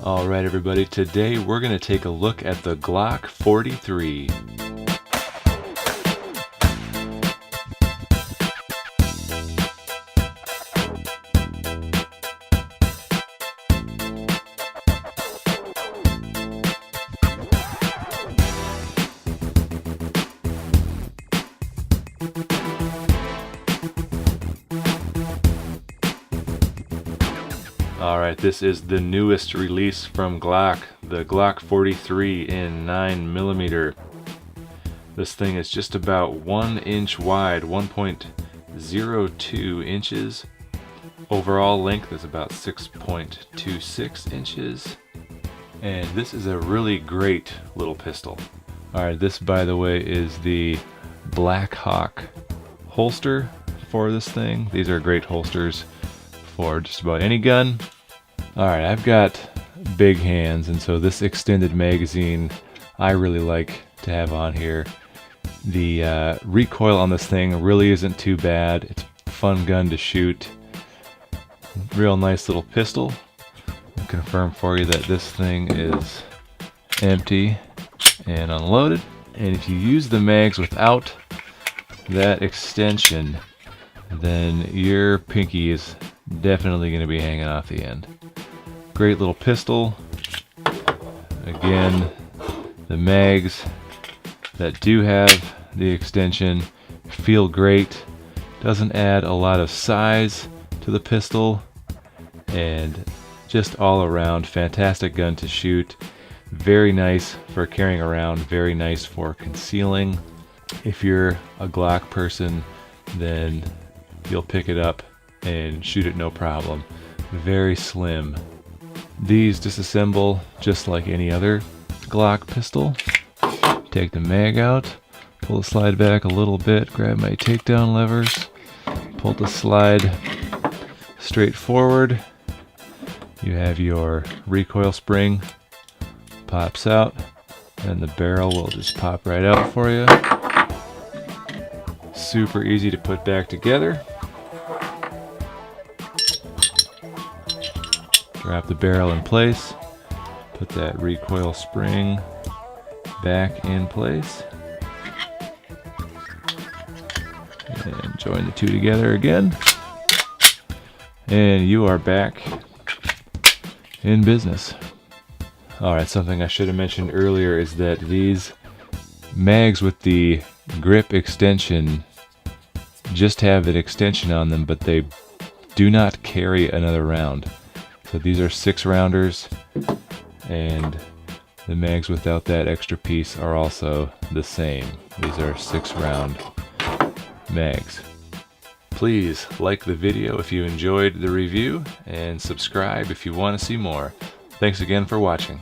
Alright everybody, today we're going to take a look at the Glock 43. Alright, this is the newest release from Glock, the Glock 43 in 9mm. This thing is just about 1 inch wide, 1.02 inches. Overall length is about 6.26 inches. And this is a really great little pistol. Alright, this by the way is the Black Hawk holster for this thing. These are great holsters for just about any gun. Alright, I've got big hands, and so this extended magazine I really like to have on here. The recoil on this thing really isn't too bad. It's a fun gun to shoot. Real nice little pistol. I'll confirm for you that this thing is empty and unloaded. And if you use the mags without that extension, then your pinky is definitely going to be hanging off the end. Great little pistol. Again, the mags that do have the extension feel great. Doesn't add a lot of size to the pistol, and just all around fantastic gun to shoot. Very nice for carrying around, very nice for concealing. If you're a Glock person, then you'll pick it up and shoot it no problem. Very slim. These disassemble just like any other Glock pistol. Take the mag out, pull the slide back a little bit, grab my takedown levers, pull the slide straight forward. You have your recoil spring, pops out, and the barrel will just pop right out for you. Super easy to put back together. Drop the barrel in place, put that recoil spring back in place, and join the two together again, and you are back in business. Alright, something I should have mentioned earlier is that these mags with the grip extension just have an extension on them, but they do not carry another round. So these are 6-rounders, and the mags without that extra piece are also the same. These are 6-round mags. Please like the video if you enjoyed the review, and subscribe if you want to see more. Thanks again for watching.